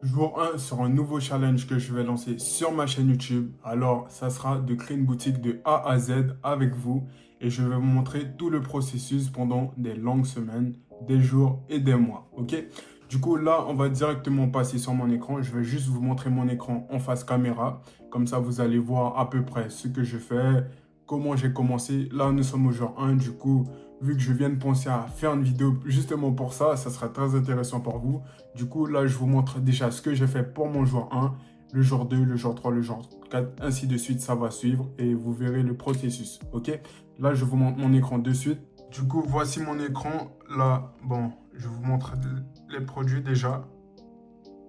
Jour 1 sur un nouveau challenge que je vais lancer sur ma chaîne YouTube. Alors, ça sera de créer une boutique de A à Z avec vous et je vais vous montrer tout le processus pendant des longues semaines, des jours et des mois. Ok? Du coup, là, on va directement passer sur mon écran. Je vais juste vous montrer mon écran en face caméra. Comme ça, vous allez voir à peu près ce que je fais, comment j'ai commencé. Là, nous sommes au jour 1. Du coup, vu que je viens de penser à faire une vidéo justement pour ça, ça sera très intéressant pour vous. Du coup, là, je vous montre déjà ce que j'ai fait pour mon jour 1, le jour 2, le jour 3, le jour 4, ainsi de suite, ça va suivre et vous verrez le processus, ok? Là, je vous montre mon écran de suite. Du coup, voici mon écran. Là, bon, je vous montre les produits déjà.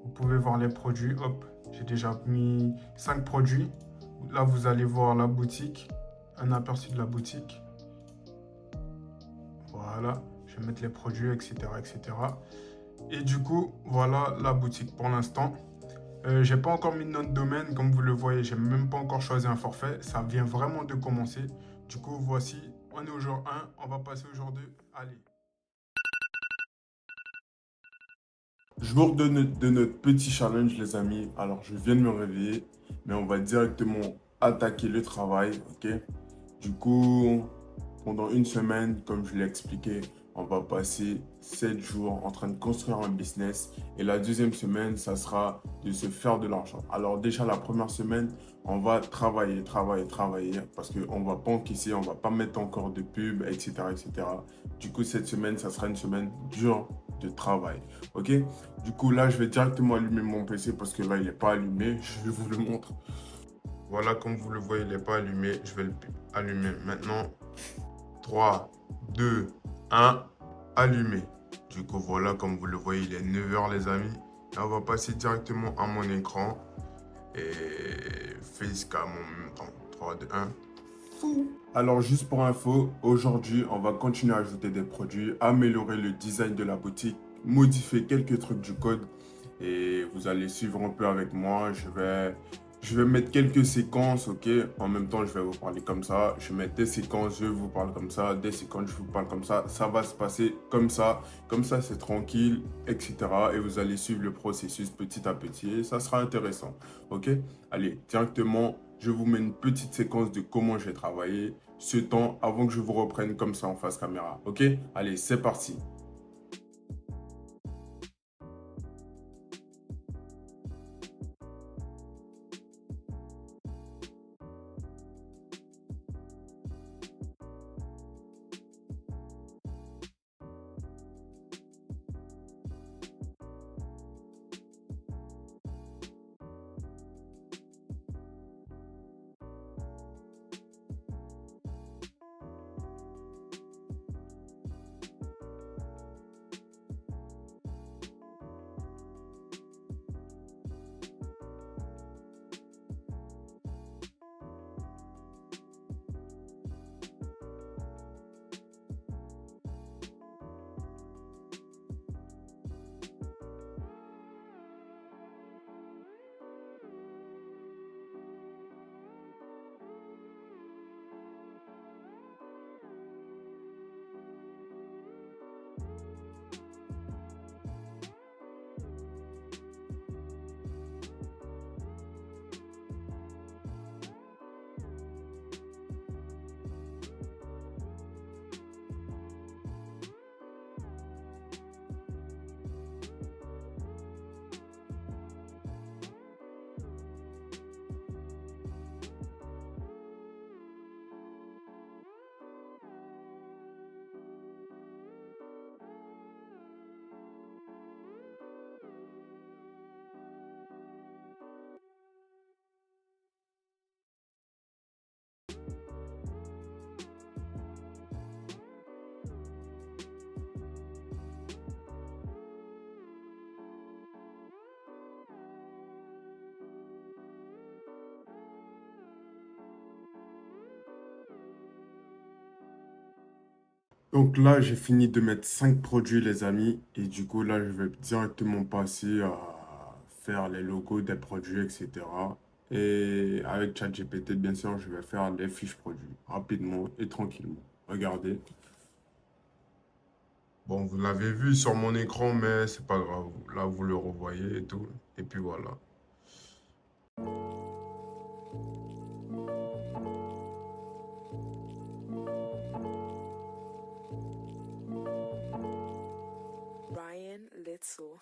Vous pouvez voir les produits. Hop, j'ai déjà mis 5 produits. Là, vous allez voir la boutique, un aperçu de la boutique. Voilà, je vais mettre les produits, etc., etc. Et du coup, voilà la boutique pour l'instant. J'ai pas encore mis de nom de domaine, comme vous le voyez, j'ai même pas encore choisi un forfait. Ça vient vraiment de commencer. Du coup, voici, on est au jour 1, on va passer au jour 2. Allez. Jour de notre petit challenge, les amis. Alors, je viens de me réveiller, mais on va directement attaquer le travail, ok? Du coup, pendant une semaine, comme je l'ai expliqué, on va passer 7 jours en train de construire un business. Et la deuxième semaine, ça sera de se faire de l'argent. Alors déjà, la première semaine, on va travailler, travailler, travailler parce qu'on ne va pas encaisser, on ne va pas mettre encore de pub, etc., etc. Du coup, cette semaine, ça sera une semaine dure de travail. OK? Du coup, là, je vais directement allumer mon PC parce que là, il n'est pas allumé. Je vous le montre. Voilà, comme vous le voyez, il n'est pas allumé. Je vais l'allumer maintenant. 3, 2, 1, allumé. Du coup, voilà, comme vous le voyez, il est 9 h, les amis. Et on va passer directement à mon écran et facecam en même temps. 3, 2, 1. Alors, juste pour info, aujourd'hui, on va continuer à ajouter des produits, améliorer le design de la boutique, modifier quelques trucs du code et vous allez suivre un peu avec moi. Je vais mettre quelques séquences, ok? En même temps, je vais vous parler comme ça. Je vais mettre des séquences, je vous parle comme ça, des séquences, je vous parle comme ça. Ça va se passer comme ça c'est tranquille, etc. Et vous allez suivre le processus petit à petit et ça sera intéressant, ok? Allez, directement, je vous mets une petite séquence de comment j'ai travaillé ce temps avant que je vous reprenne comme ça en face caméra, ok? Allez, c'est parti. Donc là, j'ai fini de mettre 5 produits, les amis. Et du coup, là, je vais directement passer à faire les logos des produits, etc. Et avec ChatGPT, bien sûr, je vais faire les fiches produits rapidement et tranquillement. Regardez. Bon, vous l'avez vu sur mon écran, mais c'est pas grave. Là, vous le revoyez et tout. Et puis voilà. Ryan Little.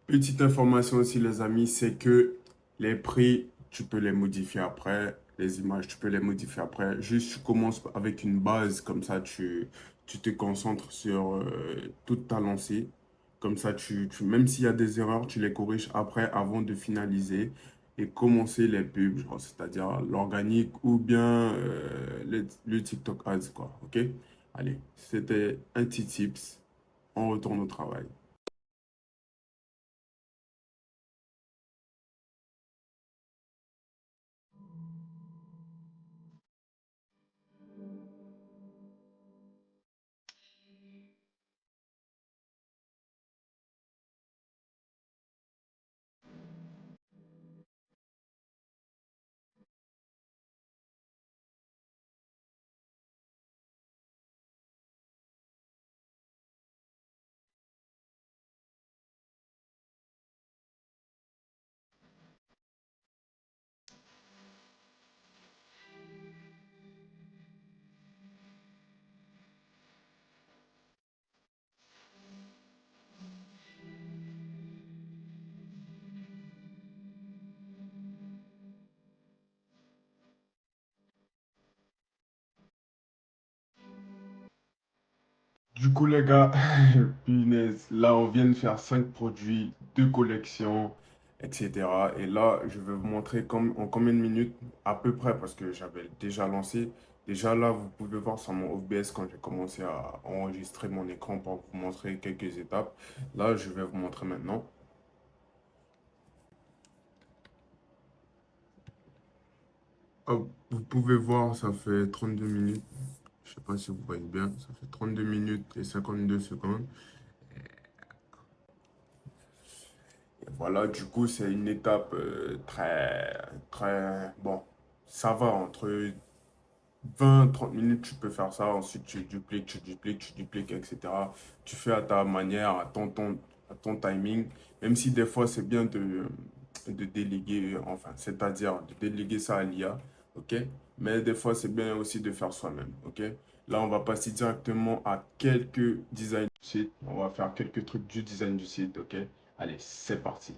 Petite information aussi, les amis, c'est que les prix, tu peux les modifier après. Les images, tu peux les modifier après. Juste, tu commences avec une base, comme ça, tu te concentres sur toute ta lancée. Comme ça, même s'il y a des erreurs, tu les corriges après, avant de finaliser et commencer les pubs, genre, c'est-à-dire l'organique ou bien le TikTok Ads, quoi. OK? Allez, c'était un petit tips. On retourne au travail. Du coup, les gars, punaise, là, on vient de faire 5 produits de collection. etc. Et là, je vais vous montrer en combien de minutes, à peu près, parce que j'avais déjà lancé. Déjà là, vous pouvez voir sur mon OBS quand j'ai commencé à enregistrer mon écran pour vous montrer quelques étapes. Là, je vais vous montrer maintenant. Hop, vous pouvez voir, ça fait 32 minutes. Je sais pas si vous voyez bien. Ça fait 32 minutes et 52 secondes. Et voilà, du coup, c'est une étape très, bon, ça va entre 20 30 minutes, tu peux faire ça. Ensuite, tu dupliques, etc. Tu fais à ta manière, à ton timing. Même si des fois, c'est bien de déléguer, enfin, c'est-à-dire de déléguer ça à l'IA, ok? Mais des fois, c'est bien aussi de faire soi-même, ok? Là, on va passer directement à quelques designs du site. On va faire quelques trucs du design du site, ok? Allez, c'est parti.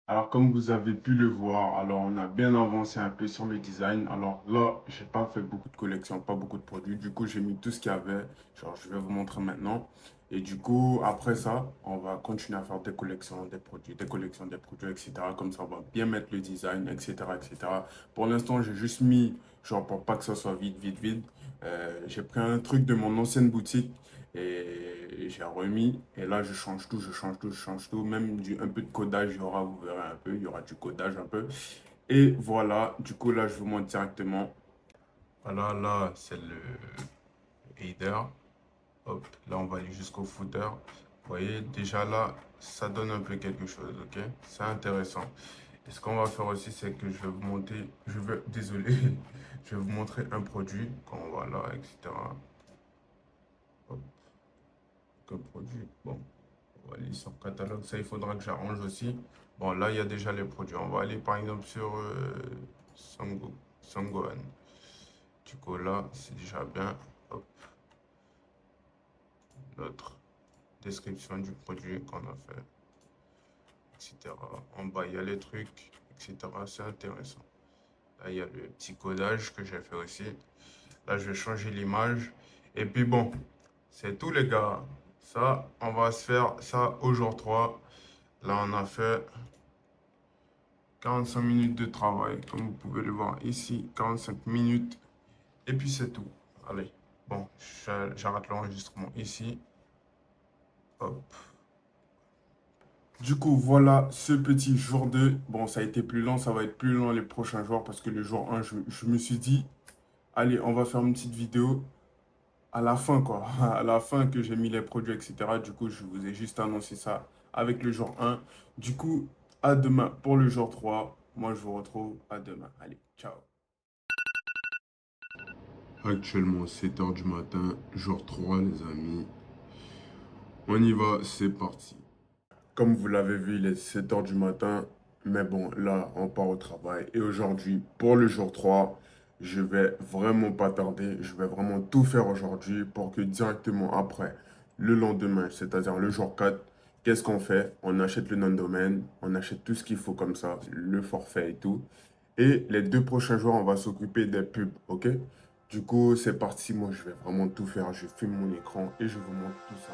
Alors, comme vous avez pu le voir, alors on a bien avancé un peu sur le design. Alors là, j'ai pas fait beaucoup de collections, pas beaucoup de produits. Du coup, j'ai mis tout ce qu'il y avait. Genre, je vais vous montrer maintenant. Et du coup, après ça, on va continuer à faire des collections, des produits, des collections, des produits, etc. Comme ça, on va bien mettre le design, etc., etc. Pour l'instant, j'ai juste mis, genre, pour pas que ça soit vide, vide, vide. J'ai pris un truc de mon ancienne boutique et j'ai remis. Et là, je change tout, je change tout, je change tout. Même un peu de codage, il y aura, vous verrez un peu, il y aura du codage un peu. Et voilà, du coup, là, je vous montre directement. Voilà, là, c'est le header. Hop, là, on va aller jusqu'au footer. Vous voyez, déjà là, ça donne un peu quelque chose, ok? C'est intéressant. Et ce qu'on va faire aussi, c'est que je vais vous montrer, désolé, je vais vous montrer un produit, quand on va là, etc. Hop, que produit, bon. On va aller sur catalogue. Ça, il faudra que j'arrange aussi. Bon, là, il y a déjà les produits. On va aller par exemple sur Sangohan. Du coup, là, c'est déjà bien. Hop, notre description du produit qu'on a fait, etc. En bas, il y a les trucs, etc. C'est intéressant. Là, il y a le petit codage que j'ai fait aussi. Là, je vais changer l'image. Et puis, bon, c'est tout, les gars. Ça, on va se faire ça au jour 3. Là, on a fait 45 minutes de travail, comme vous pouvez le voir ici, 45 minutes. Et puis c'est tout. Allez, bon, j'arrête l'enregistrement ici. Hop. Du coup, voilà ce petit jour 2. Bon, ça a été plus lent, ça va être plus lent les prochains jours parce que le jour 1, je me suis dit, allez, on va faire une petite vidéo à la fin, quoi. À la fin que j'ai mis les produits, etc. Du coup, je vous ai juste annoncé ça avec le jour 1. Du coup, à demain pour le jour 3. Moi, je vous retrouve à demain. Allez, ciao. Actuellement, 7 heures du matin, jour 3, les amis. On y va, c'est parti. Comme vous l'avez vu, il est 7 heures du matin. Mais bon, là, on part au travail. Et aujourd'hui, pour le jour 3, je vais vraiment pas tarder. Je vais vraiment tout faire aujourd'hui pour que directement après, le lendemain, c'est-à-dire le jour 4, qu'est-ce qu'on fait? On achète le nom de domaine, on achète tout ce qu'il faut comme ça, le forfait et tout. Et les 2 prochains jours, on va s'occuper des pubs, ok? Du coup, c'est parti. Moi, je vais vraiment tout faire. Je filme mon écran et je vous montre tout ça.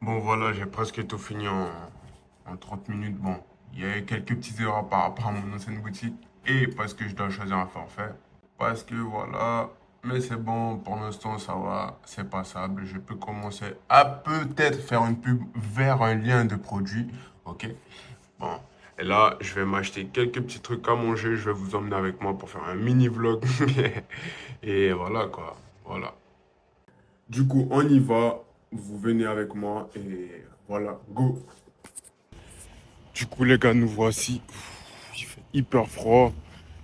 Bon voilà, j'ai presque tout fini en 30 minutes. Bon, il y a eu quelques petites erreurs par rapport à mon ancienne boutique et parce que je dois choisir un forfait. Parce que voilà, mais c'est bon, pour l'instant ça va, c'est passable. Je peux commencer à peut-être faire une pub vers un lien de produit. Ok? Bon, et là, je vais m'acheter quelques petits trucs à manger. Je vais vous emmener avec moi pour faire un mini vlog. Et voilà quoi, voilà. Du coup, on y va. Vous venez avec moi et voilà, go. Du coup, les gars, nous voici. Il fait hyper froid.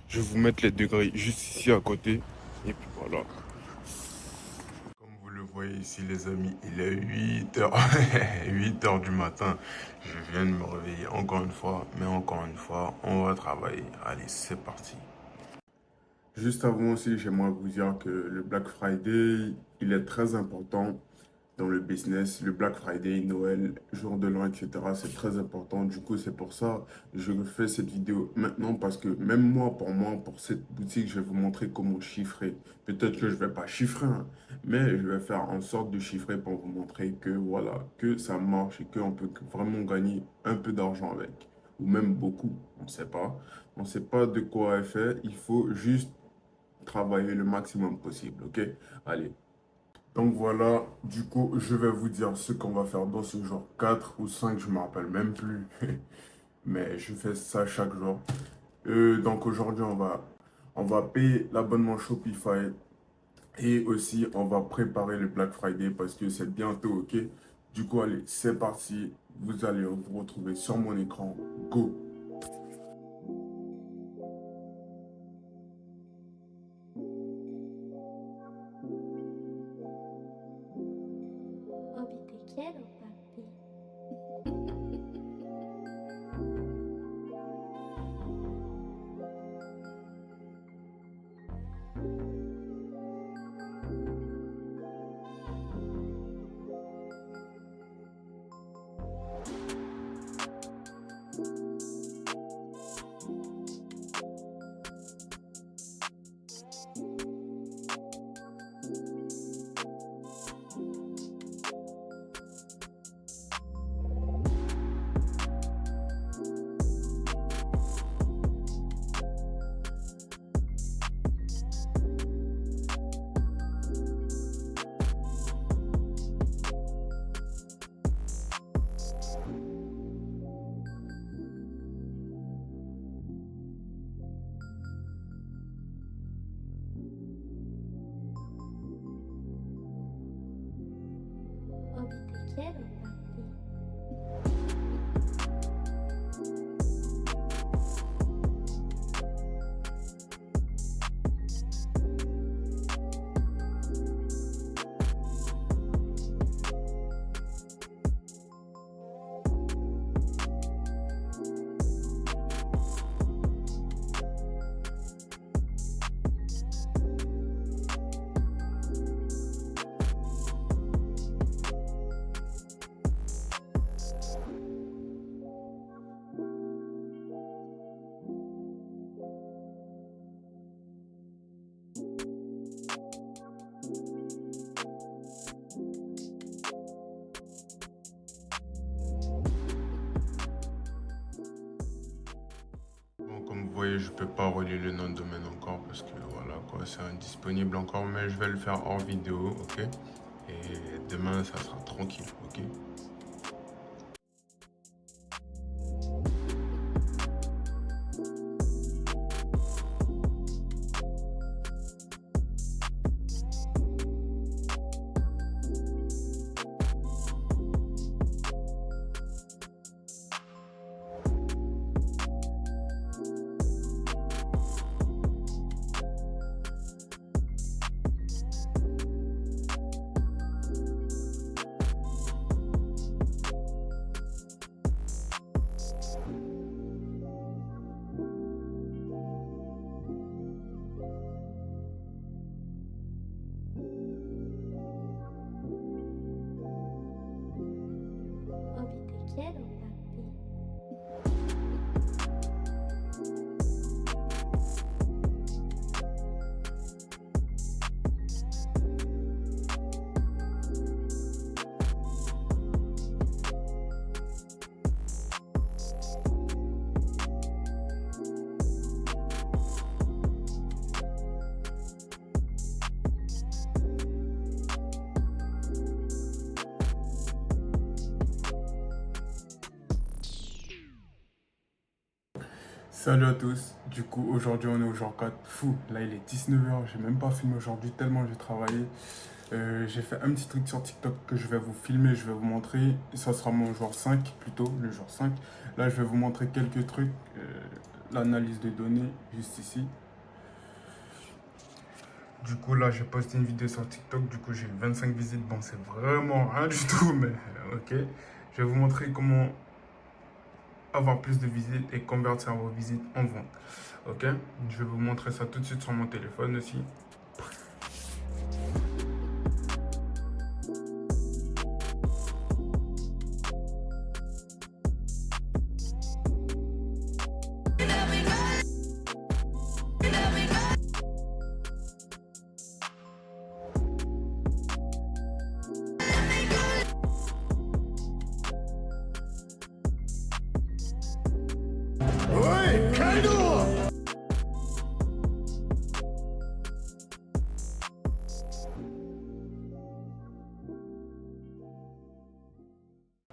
Je vais vous mettre les degrés juste ici à côté. Et puis voilà. Comme vous le voyez ici, les amis, il est 8 heures. 8 heures du matin. Je viens de me réveiller encore une fois. Mais encore une fois, on va travailler. Allez, c'est parti. Juste avant aussi, j'aimerais vous dire que le Black Friday, il est très important dans le business. Le Black Friday, Noël, jour de l'an, etc. C'est très important. Du coup, c'est pour ça que je fais cette vidéo maintenant parce que même moi, pour cette boutique, je vais vous montrer comment chiffrer. Peut-être que je vais pas chiffrer, hein, mais je vais faire en sorte de chiffrer pour vous montrer que voilà, que ça marche et qu'on peut vraiment gagner un peu d'argent avec. Ou même beaucoup, on ne sait pas. On ne sait pas de quoi elle fait. Il faut juste travailler le maximum possible, ok? Allez. Donc voilà, du coup, je vais vous dire ce qu'on va faire dans ce jour 4 ou 5, je ne me rappelle même plus. Mais je fais ça chaque jour. Donc aujourd'hui, on va payer l'abonnement Shopify et aussi on va préparer le Black Friday parce que c'est bientôt, ok? Du coup, allez, c'est parti. Vous allez vous retrouver sur mon écran. Go! Obi, te quiero, papi. Obi, te quiero, papi. Bon, comme vous voyez, je peux pas relier le nom de domaine encore parce que voilà quoi, c'est indisponible encore, mais je vais le faire hors vidéo, ok? Et demain, ça sera tranquille, ok? Obi, te quiero, papi. Salut à tous, du coup aujourd'hui on est au jour 4, fou, là il est 19h, j'ai même pas filmé aujourd'hui tellement j'ai travaillé. J'ai fait un petit truc sur TikTok que je vais vous filmer, je vais vous montrer, et ça sera mon jour 5 plutôt, le jour 5. Là je vais vous montrer quelques trucs, l'analyse de données juste ici. Du coup là j'ai posté une vidéo sur TikTok, du coup j'ai eu 25 visites, bon c'est vraiment rien du tout mais ok. Je vais vous montrer comment avoir plus de visites et convertir vos visites en vente. Ok, je vais vous montrer ça tout de suite sur mon téléphone aussi.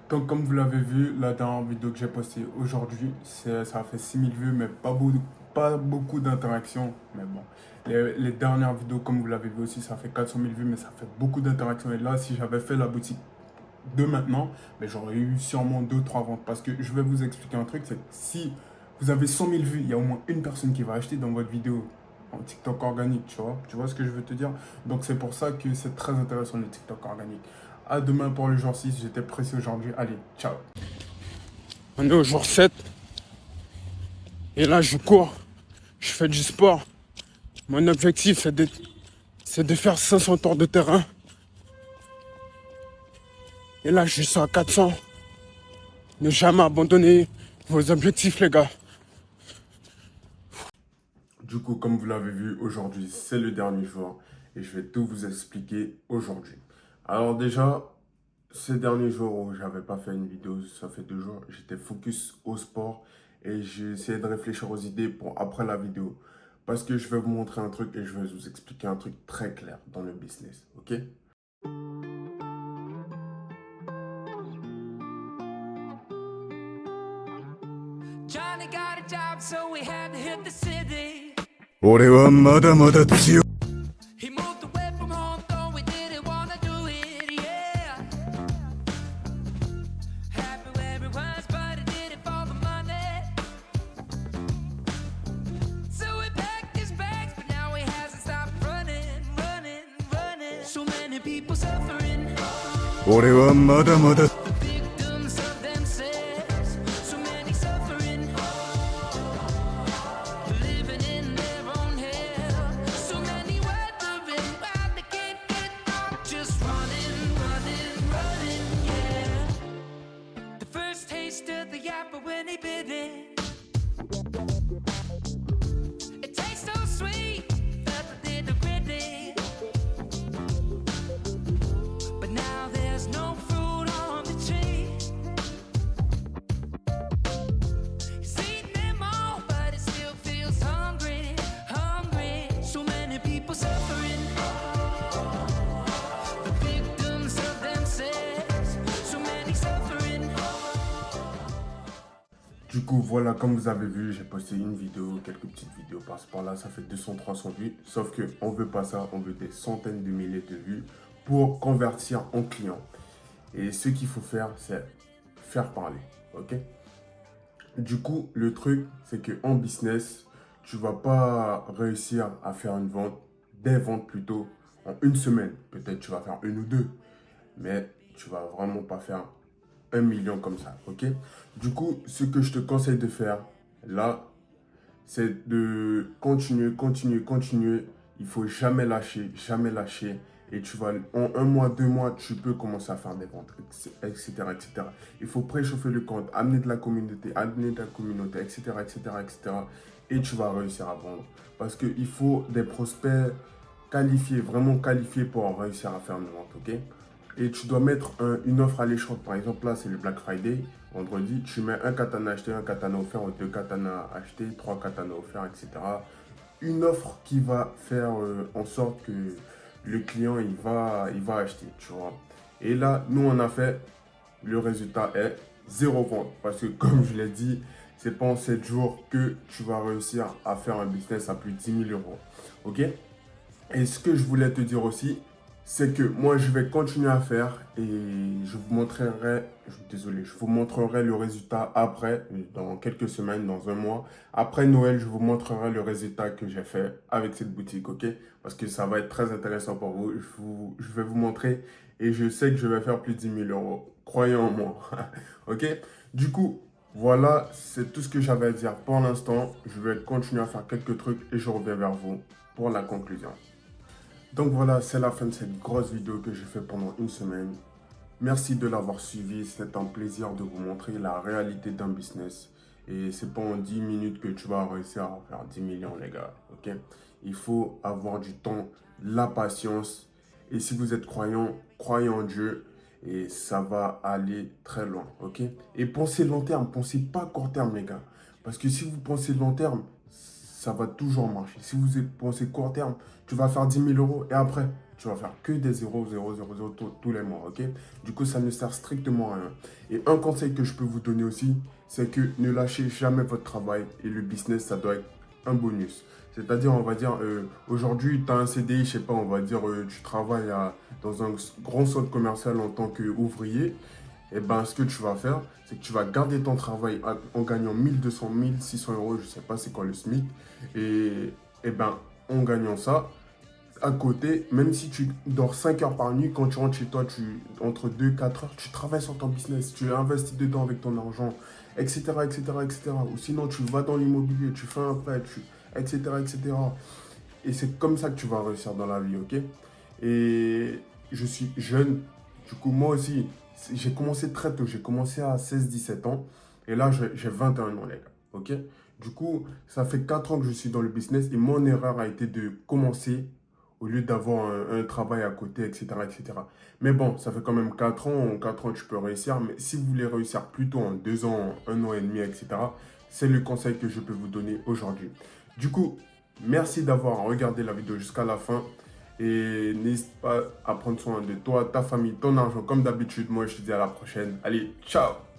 Donc comme vous l'avez vu, la dernière vidéo que j'ai postée aujourd'hui, ça a fait 6000 vues, mais pas beaucoup d'interactions. Mais bon, les dernières vidéos, comme vous l'avez vu aussi, ça fait 400 000 vues, mais ça fait beaucoup d'interactions. Et là, si j'avais fait la boutique de maintenant, mais j'aurais eu sûrement 2-3 ventes. Parce que je vais vous expliquer un truc, c'est que si vous avez 100 000 vues, il y a au moins une personne qui va acheter dans votre vidéo en TikTok organique, tu vois. Tu vois ce que je veux te dire? Donc c'est pour ça que c'est très intéressant le TikTok organique. À demain pour le jour 6, j'étais pressé aujourd'hui. Allez, ciao. On est au jour 7. Et là, je cours. Je fais du sport. Mon objectif, c'est de faire 500 tours de terrain. Et là, je suis à 400. Ne jamais abandonner vos objectifs, les gars. Du coup, comme vous l'avez vu, aujourd'hui, c'est le dernier jour. Et je vais tout vous expliquer aujourd'hui. Alors déjà, ces derniers jours où j'avais pas fait une vidéo, ça fait 2 jours, j'étais focus au sport et j'ai essayé de réfléchir aux idées pour après la vidéo. Parce que je vais vous montrer un truc et je vais vous expliquer un truc très clair dans le business, ok? Johnny got a job, so we had to hit the city. 俺はまだまだ強い He moved away from home, though we didn't wanna do it, yeah. Happy where he was, but he did it for the money. So he packed his bags, but now he hasn't stopped running, running, running. So many people suffering, 俺はまだまだ the victims of themselves. So many suffering, living in their own hell. So many wondering why they can't get out, just running, running, running, yeah. The first taste of the apple when he bit it, it tastes so sweet that they did regret it. But now there's no fruit on the tree. He's eating them all, but he still feels hungry, hungry. So many people suffering, the victims of themselves. So many suffering. Du coup, voilà, comme vous avez vu, j'ai posté une vidéo, quelques petites vidéos par-ci par-là, ça fait 200-300 vues. Sauf qu'on veut pas ça, on veut des centaines de milliers de vues pour convertir en clients. Et ce qu'il faut faire, c'est faire parler, ok? Du coup, le truc, c'est qu'en business, tu vas pas réussir à faire une vente, des ventes plutôt, en une semaine. Peut-être tu vas faire une ou deux, mais tu vas vraiment pas faire 1 million comme ça, ok? Du coup, ce que je te conseille de faire, là, c'est de continuer, continuer, continuer. Il faut jamais lâcher, jamais lâcher. Et tu vas, en 1 mois, 2 mois, tu peux commencer à faire des ventes, etc., etc. Il faut préchauffer le compte, amener de la communauté, etc., etc., etc. Et tu vas réussir à vendre. Parce qu'il faut des prospects qualifiés, vraiment qualifiés pour réussir à faire une vente, ok? Et tu dois mettre une offre alléchante. Par exemple, là, c'est le Black Friday. Vendredi, tu mets un katana acheté, un katana offert, ou 2 katanas achetés, 3 katanas offerts, etc. Une offre qui va faire en sorte que le client, il va acheter, tu vois. Et là, nous, on a fait, le résultat est 0 vente. Parce que, comme je l'ai dit, c'est pas en 7 jours que tu vas réussir à faire un business à plus de 10 000 euros. Ok? Et ce que je voulais te dire aussi, c'est que moi, je vais continuer à faire et je vous montrerai, je vous montrerai le résultat après, dans quelques semaines, dans un mois. Après Noël, je vous montrerai le résultat que j'ai fait avec cette boutique, ok? Parce que ça va être très intéressant pour vous. Je vais vous montrer et je sais que je vais faire plus de 10 000 euros. Croyez en moi, ok? Du coup, voilà, c'est tout ce que j'avais à dire pour l'instant. Je vais continuer à faire quelques trucs et je reviens vers vous pour la conclusion. Donc voilà, c'est la fin de cette grosse vidéo que j'ai fait pendant une semaine. Merci de l'avoir suivi. C'est un plaisir de vous montrer la réalité d'un business. Et c'est pas en 10 minutes que tu vas réussir à faire 10 millions, les gars. Ok? Il faut avoir du temps, la patience. Et si vous êtes croyant, croyez en Dieu. Et ça va aller très loin. Ok? Et pensez long terme. Pensez pas court terme, les gars. Parce que si vous pensez long terme, ça va toujours marcher. Si vous pensez court terme, tu vas faire 10 000 euros et après, tu vas faire que des 0, 0, 0, 0 tous les mois, ok? Du coup, ça ne sert strictement à rien. Et un conseil que je peux vous donner aussi, c'est que ne lâchez jamais votre travail et le business, ça doit être un bonus. C'est-à-dire, on va dire, aujourd'hui, tu as un CDI, je sais pas, on va dire, tu travailles dans un grand centre commercial en tant qu'ouvrier. Et ben, ce que tu vas faire, c'est que tu vas garder ton travail en gagnant 1200, 1600 euros, je ne sais pas c'est quoi le SMIC. Et ben, en gagnant ça, à côté, même si tu dors 5 heures par nuit, quand tu rentres chez toi, entre 2 et 4 heures, tu travailles sur ton business, tu investis dedans avec ton argent, etc., etc., etc. Ou sinon, tu vas dans l'immobilier, tu fais un prêt, etc., etc. Et c'est comme ça que tu vas réussir dans la vie, ok? Et je suis jeune, du coup, moi aussi, j'ai commencé très tôt, j'ai commencé à 16-17 ans, et là, j'ai 21 ans, les gars, ok? Du coup, ça fait 4 ans que je suis dans le business, et mon erreur a été de commencer au lieu d'avoir un travail à côté, etc., etc. Mais bon, ça fait quand même 4 ans, en 4 ans, tu peux réussir, mais si vous voulez réussir plutôt en 2 ans, 1 an et demi, etc., c'est le conseil que je peux vous donner aujourd'hui. Du coup, merci d'avoir regardé la vidéo jusqu'à la fin. Et n'hésite pas à prendre soin de toi, ta famille, ton argent, comme d'habitude. Moi, je te dis à la prochaine. Allez, ciao!